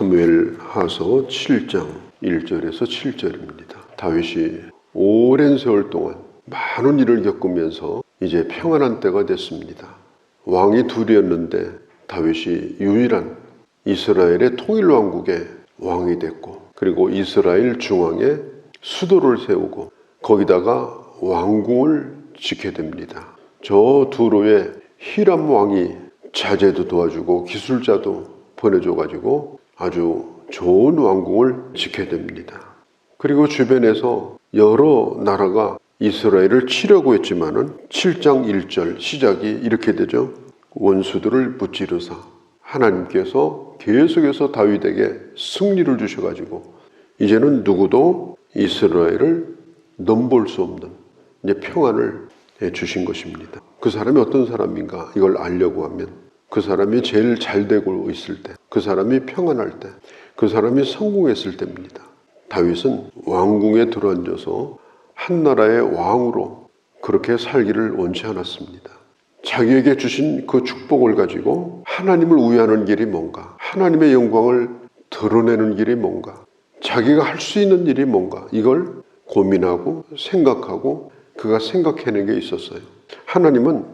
사무엘하서 7장 1절에서 7절입니다. 다윗이 오랜 세월 동안 많은 일을 겪으면서 이제 평안한 때가 됐습니다. 왕이 둘이었는데 다윗이 유일한 이스라엘의 통일왕국의 왕이 됐고, 그리고 이스라엘 중앙에 수도를 세우고 거기다가 왕궁을 짓게 됩니다. 저 두로에 히람 왕이 자재도 도와주고 기술자도 보내줘가지고 아주 좋은 왕궁을 짓게 됩니다. 그리고 주변에서 여러 나라가 이스라엘을 치려고 했지만은 7장 1절 시작이 이렇게 되죠. 원수들을 무찌르사, 하나님께서 계속해서 다윗에게 승리를 주셔가지고 이제는 누구도 이스라엘을 넘볼 수 없는 이제 평안을 주신 것입니다. 그 사람이 어떤 사람인가 이걸 알려고 하면 그 사람이 제일 잘 되고 있을 때, 그 사람이 평안할 때, 그 사람이 성공했을 때입니다. 다윗은 왕궁에 들어앉아서 한 나라의 왕으로 그렇게 살기를 원치 않았습니다. 자기에게 주신 그 축복을 가지고 하나님을 위하는 길이 뭔가, 하나님의 영광을 드러내는 길이 뭔가, 자기가 할 수 있는 일이 뭔가, 이걸 고민하고 생각하고 그가 생각해낸 게 있었어요. 하나님은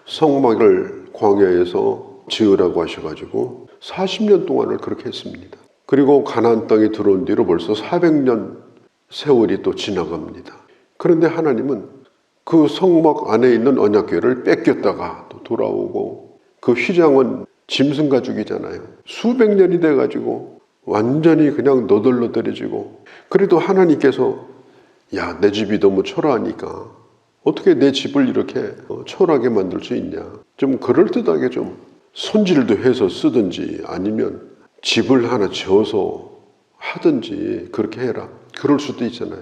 성막을 광야에서 지으라고 하셔가지고 40년 동안을 그렇게 했습니다. 그리고 가나안 땅에 들어온 뒤로 벌써 400년 세월이 또 지나갑니다. 그런데 하나님은 그 성막 안에 있는 언약궤를 뺏겼다가 또 돌아오고, 그 휘장은 짐승 가죽이잖아요. 수백 년이 돼가지고 완전히 그냥 너덜너덜해지고, 그래도 하나님께서 야, 내 집이 너무 초라하니까 어떻게 내 집을 이렇게 초라하게 만들 수 있냐, 좀 그럴듯하게 좀 손질도 해서 쓰든지 아니면 집을 하나 지어서 하든지 그렇게 해라, 그럴 수도 있잖아요.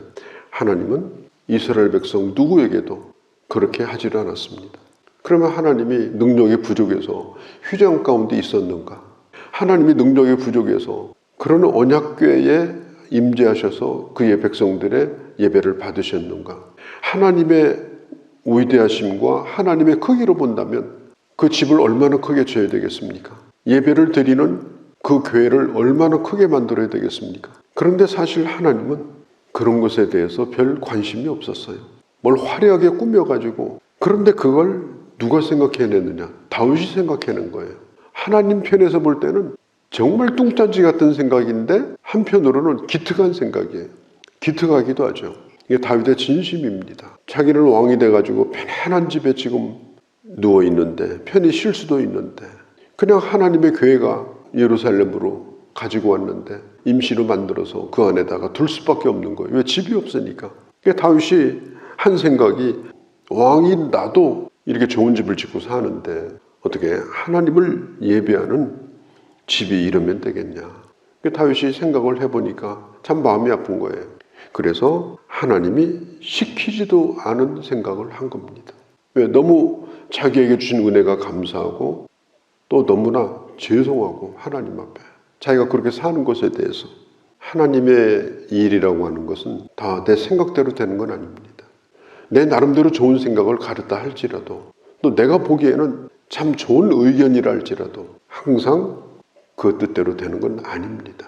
하나님은 이스라엘 백성 누구에게도 그렇게 하지를 않았습니다. 그러면 하나님이 능력이 부족해서 휘장 가운데 있었는가? 하나님이 능력이 부족해서 그런 언약궤에 임재하셔서 그의 백성들의 예배를 받으셨는가? 하나님의 위대하심과 하나님의 크기로 본다면 그 집을 얼마나 크게 지어야 되겠습니까? 예배를 드리는 그 교회를 얼마나 크게 만들어야 되겠습니까? 그런데 사실 하나님은 그런 것에 대해서 별 관심이 없었어요. 뭘 화려하게 꾸며가지고, 그런데 그걸 누가 생각해냈느냐? 다윗이 생각해낸 거예요. 하나님 편에서 볼 때는 정말 뚱딴지 같은 생각인데 한편으로는 기특한 생각이에요. 기특하기도 하죠. 이게 다윗의 진심입니다. 자기는 왕이 돼가지고 편안한 집에 지금 누워있는데, 편히 쉴 수도 있는데, 그냥 하나님의 교회가 예루살렘으로 가지고 왔는데 임시로 만들어서 그 안에다가 둘 수밖에 없는 거예요. 왜? 집이 없으니까. 그러니까 다윗이 한 생각이, 왕인 나도 이렇게 좋은 집을 짓고 사는데 어떻게 하나님을 예배하는 집이 이러면 되겠냐. 그러니까 다윗이 생각을 해보니까 참 마음이 아픈 거예요. 그래서 하나님이 시키지도 않은 생각을 한 겁니다. 왜? 너무 자기에게 주신 은혜가 감사하고 또 너무나 죄송하고 하나님 앞에 자기가 그렇게 사는 것에 대해서. 하나님의 일이라고 하는 것은 다 내 생각대로 되는 건 아닙니다. 내 나름대로 좋은 생각을 가르다 할지라도, 또 내가 보기에는 참 좋은 의견이라 할지라도 항상 그 뜻대로 되는 건 아닙니다.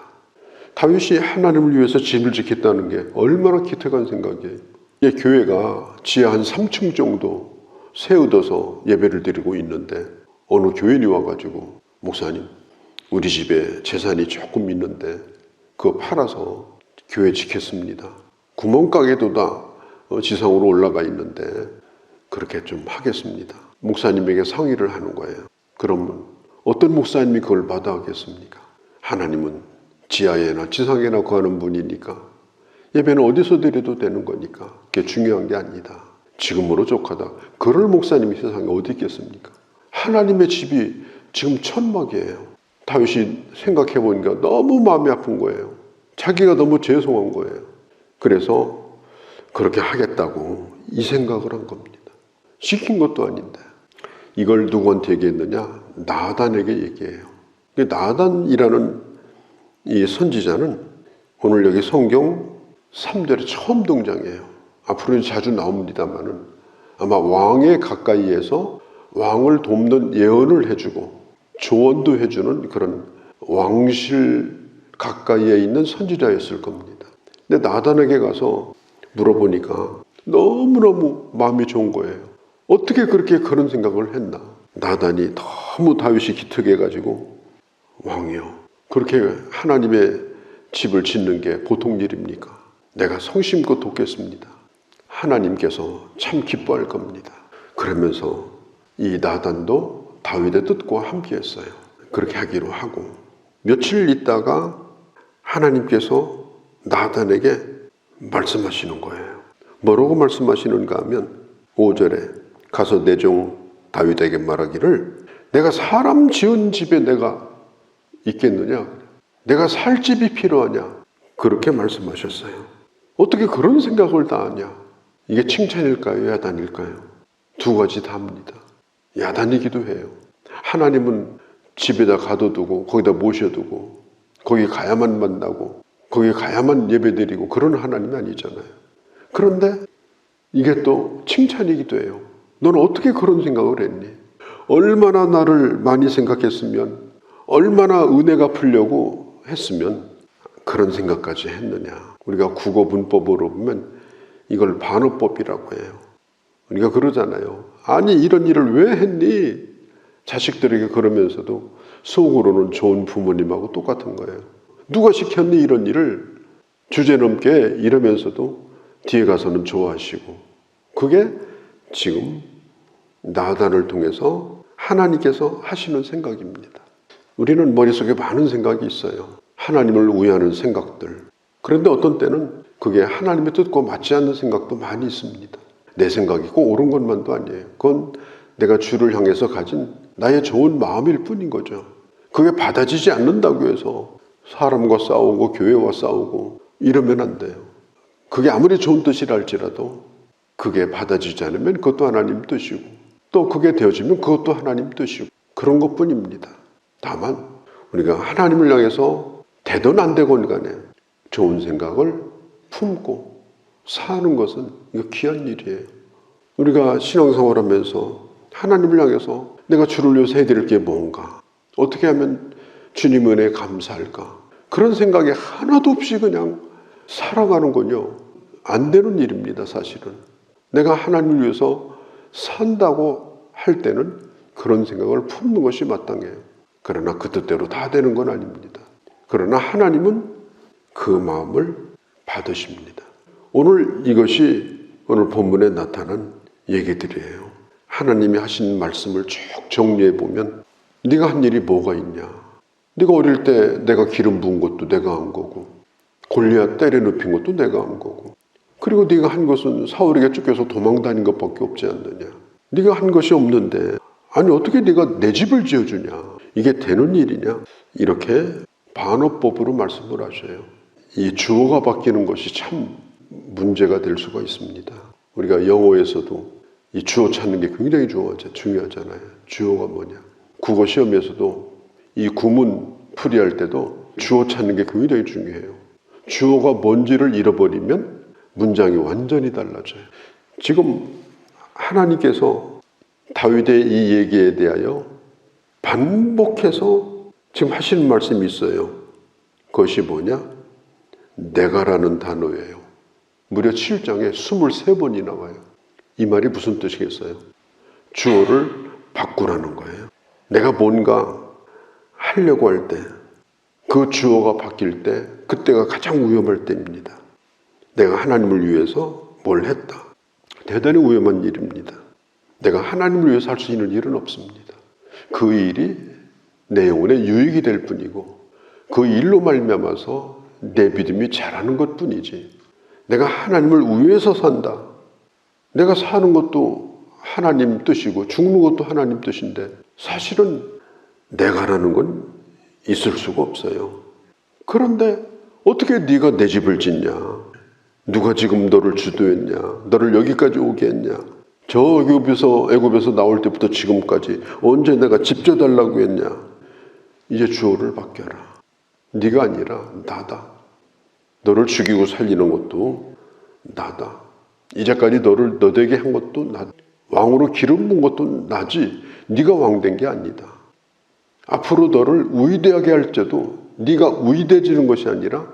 다윗이 하나님을 위해서 집을 짓겠다는 게 얼마나 기특한 생각이에요. 교회가 지하 한 3층 정도 세워둬서 예배를 드리고 있는데 어느 교인이 와가지고, 목사님, 우리 집에 재산이 조금 있는데 그거 팔아서 교회 짓겠습니다. 구멍가게도 다 지상으로 올라가 있는데 그렇게 좀 하겠습니다. 목사님에게 상의를 하는 거예요. 그러면 어떤 목사님이 그걸 받아가겠습니까? 하나님은 지하에나 지상에나 거하는 분이니까 예배는 어디서 드려도 되는 거니까 그게 중요한 게 아니다. 지금으로 족하다. 그럴 목사님이 세상에 어디 있겠습니까? 하나님의 집이 지금 천막이에요. 다윗이 생각해보니까 너무 마음이 아픈 거예요. 자기가 너무 죄송한 거예요. 그래서 그렇게 하겠다고 이 생각을 한 겁니다. 시킨 것도 아닌데. 이걸 누구한테 얘기했느냐? 나단에게 얘기해요. 나단이라는 이 선지자는 오늘 여기 성경 3절에 처음 등장해요. 앞으로는 자주 나옵니다만은 아마 왕의 가까이에서 왕을 돕는 예언을 해주고 조언도 해주는 그런 왕실 가까이에 있는 선지자였을 겁니다. 근데 나단에게 가서 물어보니까 너무너무 마음이 좋은 거예요. 어떻게 그렇게 그런 생각을 했나? 나단이 너무 다윗이 기특해가지고, 왕이요, 그렇게 하나님의 집을 짓는 게 보통 일입니까? 내가 성심껏 돕겠습니다. 하나님께서 참 기뻐할 겁니다. 그러면서 이 나단도 다윗의 뜻과 함께 했어요. 그렇게 하기로 하고, 며칠 있다가 하나님께서 나단에게 말씀하시는 거예요. 뭐라고 말씀하시는가 하면 5절에 가서 내 종 다윗에게 말하기를 내가 사람 지은 집에 내가 있겠느냐? 내가 살 집이 필요하냐? 그렇게 말씀하셨어요. 어떻게 그런 생각을 다 하냐? 이게 칭찬일까요? 야단일까요? 두 가지 다입니다. 야단이기도 해요. 하나님은 집에다 가둬두고 거기다 모셔두고 거기 가야만 만나고 거기 가야만 예배드리고 그런 하나님이 아니잖아요. 그런데 이게 또 칭찬이기도 해요. 너는 어떻게 그런 생각을 했니? 얼마나 나를 많이 생각했으면, 얼마나 은혜가 풀려고 했으면 그런 생각까지 했느냐. 우리가 국어 문법으로 보면 이걸 반어법이라고 해요. 우리가 그러잖아요. 아니 이런 일을 왜 했니? 자식들에게 그러면서도 속으로는 좋은 부모님하고 똑같은 거예요. 누가 시켰니 이런 일을? 주제넘게 이러면서도 뒤에 가서는 좋아하시고, 그게 지금 나단을 통해서 하나님께서 하시는 생각입니다. 우리는 머릿속에 많은 생각이 있어요. 하나님을 위하는 생각들. 그런데 어떤 때는 그게 하나님의 뜻과 맞지 않는 생각도 많이 있습니다. 내 생각이 꼭 옳은 것만도 아니에요. 그건 내가 주를 향해서 가진 나의 좋은 마음일 뿐인 거죠. 그게 받아지지 않는다고 해서 사람과 싸우고 교회와 싸우고 이러면 안 돼요. 그게 아무리 좋은 뜻이라 할지라도 그게 받아지지 않으면 그것도 하나님 뜻이고, 또 그게 되어지면 그것도 하나님 뜻이고, 그런 것뿐입니다. 다만 우리가 하나님을 향해서 되든 안 되건 간에 좋은 생각을 품고 사는 것은 이거 귀한 일이에요. 우리가 신앙생활하면서 하나님을 향해서 내가 주를 위해서 해드릴 게 뭔가, 어떻게 하면 주님 은혜에 감사할까, 그런 생각이 하나도 없이 그냥 살아가는 건요, 안 되는 일입니다. 사실은 내가 하나님을 위해서 산다고 할 때는 그런 생각을 품는 것이 마땅해요. 그러나 그 뜻대로 다 되는 건 아닙니다. 그러나 하나님은 그 마음을 받으십니다. 오늘 이것이 오늘 본문에 나타난 얘기들이에요. 하나님이 하신 말씀을 쭉 정리해 보면 네가 한 일이 뭐가 있냐? 네가 어릴 때 내가 기름 부은 것도 내가 한 거고, 골리앗 때려 눕힌 것도 내가 한 거고, 그리고 네가 한 것은 사울에게 쫓겨서 도망 다닌 것밖에 없지 않느냐? 네가 한 것이 없는데 아니 어떻게 네가 내 집을 지어주냐? 이게 되는 일이냐? 이렇게 반어법으로 말씀을 하셔요. 이 주어가 바뀌는 것이 참 문제가 될 수가 있습니다. 우리가 영어에서도 이 주어 찾는 게 굉장히 중요하잖아요. 주어가 뭐냐? 국어 시험에서도 이 구문 풀이할 때도 주어 찾는 게 굉장히 중요해요. 주어가 뭔지를 잃어버리면 문장이 완전히 달라져요. 지금 하나님께서 다윗의 이 얘기에 대하여 반복해서 지금 하시는 말씀이 있어요. 그것이 뭐냐? 내가라는 단어예요. 무려 7장에 23번이 나와요. 이 말이 무슨 뜻이겠어요? 주어를 바꾸라는 거예요. 내가 뭔가 하려고 할 때, 그 주어가 바뀔 때, 그때가 가장 위험할 때입니다. 내가 하나님을 위해서 뭘 했다. 대단히 위험한 일입니다. 내가 하나님을 위해서 할 수 있는 일은 없습니다. 그 일이 내 영혼에 유익이 될 뿐이고, 그 일로 말미암아서 내 믿음이 자라는 것뿐이지, 내가 하나님을 위해서 산다. 내가 사는 것도 하나님 뜻이고 죽는 것도 하나님 뜻인데 사실은 내가라는 건 있을 수가 없어요. 그런데 어떻게 네가 내 집을 짓냐? 누가 지금 너를 주도했냐? 너를 여기까지 오게 했냐? 저 애굽에서 나올 때부터 지금까지 언제 내가 집 져달라고 했냐? 이제 주어를 바뀌어라. 네가 아니라 나다. 너를 죽이고 살리는 것도 나다. 이제까지 너를 너되게 한 것도 나, 왕으로 기름 부은 것도 나지 네가 왕된 게 아니다. 앞으로 너를 위대하게 할 때도 네가 위대해지는 것이 아니라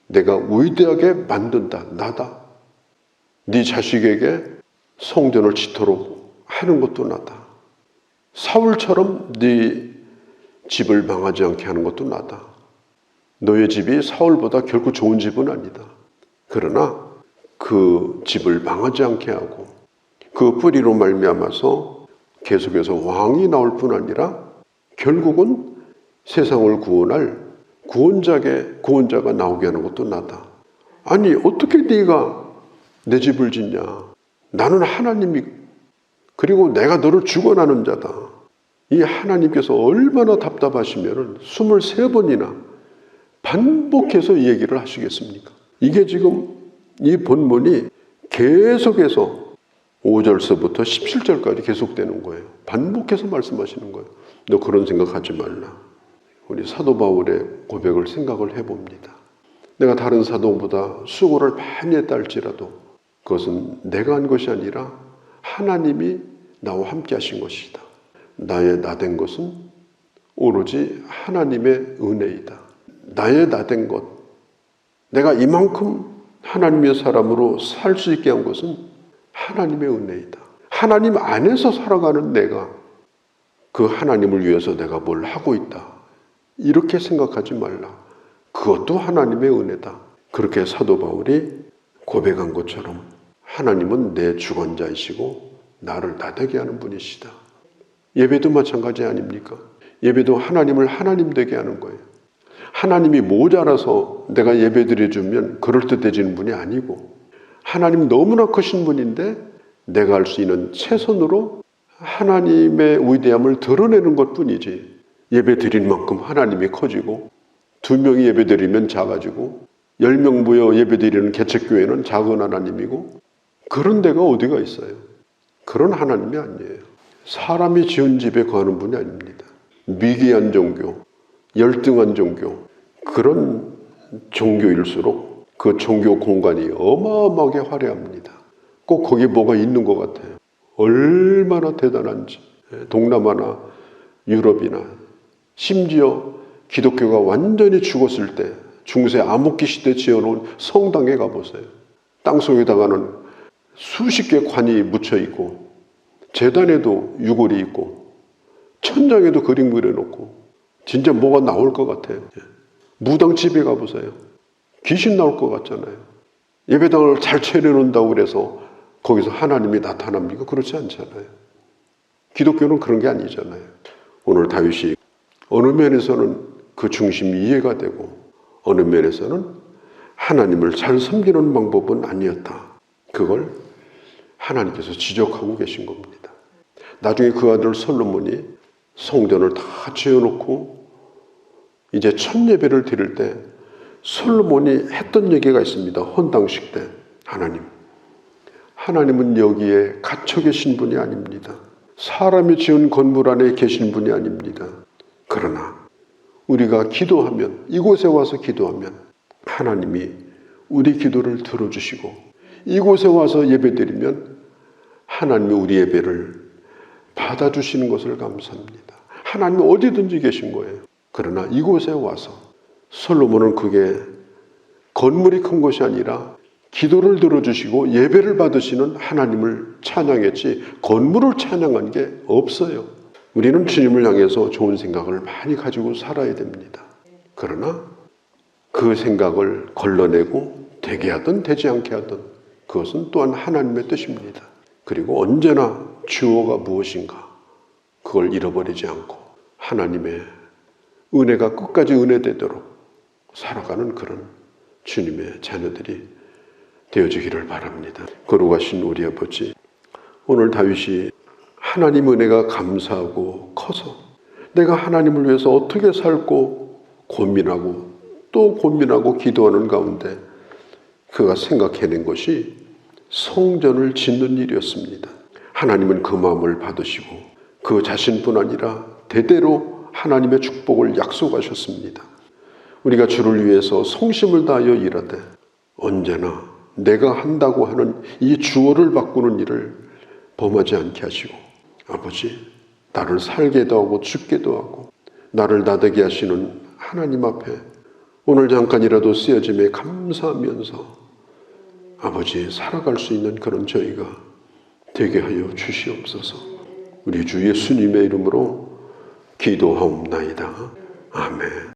내가 위대하게 만든다. 나다. 네 자식에게 성전을 짓도록 하는 것도 나다. 사울처럼 네 집을 망하지 않게 하는 것도 나다. 너의 집이 사울보다 결코 좋은 집은 아니다. 그러나 그 집을 망하지 않게 하고 그 뿌리로 말미암아서 계속해서 왕이 나올 뿐 아니라 결국은 세상을 구원할 구원자가 나오게 하는 것도 나다. 아니 어떻게 네가 내 집을 짓냐. 나는 하나님이 그리고 내가 너를 주관하는 자다. 이 하나님께서 얼마나 답답하시면 23번이나 반복해서 이 얘기를 하시겠습니까? 이게 지금 이 본문이 계속해서 5절서부터 17절까지 계속되는 거예요. 반복해서 말씀하시는 거예요. 너 그런 생각하지 말라. 우리 사도 바울의 고백을 생각을 해봅니다. 내가 다른 사도보다 수고를 많이 했다 할지라도 그것은 내가 한 것이 아니라 하나님이 나와 함께 하신 것이다. 나의 나된 것은 오로지 하나님의 은혜이다. 나의 나된 것, 내가 이만큼 하나님의 사람으로 살 수 있게 한 것은 하나님의 은혜이다. 하나님 안에서 살아가는 내가 그 하나님을 위해서 내가 뭘 하고 있다. 이렇게 생각하지 말라. 그것도 하나님의 은혜다. 그렇게 사도 바울이 고백한 것처럼 하나님은 내 주권자이시고 나를 나되게 하는 분이시다. 예배도 마찬가지 아닙니까? 예배도 하나님을 하나님 되게 하는 거예요. 하나님이 모자라서 내가 예배 드려주면 그럴듯해지는 분이 아니고 하나님 너무나 크신 분인데 내가 할 수 있는 최선으로 하나님의 위대함을 드러내는 것뿐이지 예배 드린 만큼 하나님이 커지고 2명이 예배 드리면 작아지고 10명 모여 예배 드리는 개척교회는 작은 하나님이고 그런 데가 어디가 있어요? 그런 하나님이 아니에요. 사람이 지은 집에 거하는 분이 아닙니다. 미개한 종교, 열등한 종교, 그런 종교일수록 그 종교 공간이 어마어마하게 화려합니다. 꼭 거기에 뭐가 있는 것 같아요. 얼마나 대단한지. 동남아나 유럽이나 심지어 기독교가 완전히 죽었을 때 중세 암흑기 시대 지어놓은 성당에 가보세요. 땅속에다가는 수십 개 관이 묻혀 있고 제단에도 유골이 있고 천장에도 그림 그려놓고 진짜 뭐가 나올 것 같아요. 무당 집에 가보세요. 귀신 나올 것 같잖아요. 예배당을 잘 차려놓는다고 그래서 거기서 하나님이 나타납니까? 그렇지 않잖아요. 기독교는 그런 게 아니잖아요. 오늘 다윗이 어느 면에서는 그 중심이 이해가 되고 어느 면에서는 하나님을 잘 섬기는 방법은 아니었다. 그걸 하나님께서 지적하고 계신 겁니다. 나중에 그 아들 솔로몬이 성전을 다 지어놓고 이제 첫 예배를 드릴 때 솔로몬이 했던 얘기가 있습니다. 헌당식 때 하나님은 여기에 갇혀 계신 분이 아닙니다. 사람이 지은 건물 안에 계신 분이 아닙니다. 그러나 우리가 기도하면 이곳에 와서 기도하면 하나님이 우리 기도를 들어주시고 이곳에 와서 예배드리면 하나님이 우리 예배를 받아주시는 것을 감사합니다. 하나님이 어디든지 계신 거예요. 그러나 이곳에 와서 솔로몬은 그게 건물이 큰 것이 아니라 기도를 들어주시고 예배를 받으시는 하나님을 찬양했지 건물을 찬양한 게 없어요. 우리는 주님을 향해서 좋은 생각을 많이 가지고 살아야 됩니다. 그러나 그 생각을 걸러내고 되게 하든 되지 않게 하든 그것은 또한 하나님의 뜻입니다. 그리고 언제나 주어가 무엇인가 그걸 잃어버리지 않고 하나님의 은혜가 끝까지 은혜되도록 살아가는 그런 주님의 자녀들이 되어지기를 바랍니다. 거룩하신 우리 아버지, 오늘 다윗이 하나님 은혜가 감사하고 커서 내가 하나님을 위해서 어떻게 살고 고민하고 또 고민하고 기도하는 가운데 그가 생각해낸 것이 성전을 짓는 일이었습니다. 하나님은 그 마음을 받으시고 그 자신뿐 아니라 대대로 하나님의 축복을 약속하셨습니다. 우리가 주를 위해서 성심을 다하여 일하되 언제나 내가 한다고 하는 이 주어를 바꾸는 일을 범하지 않게 하시고 아버지 나를 살게도 하고 죽게도 하고 나를 나되게 하시는 하나님 앞에 오늘 잠깐이라도 쓰여짐에 감사하면서 아버지 살아갈 수 있는 그런 저희가 되게 하여 주시옵소서. 우리 주 예수님의 이름으로 기도하옵나이다. 아멘.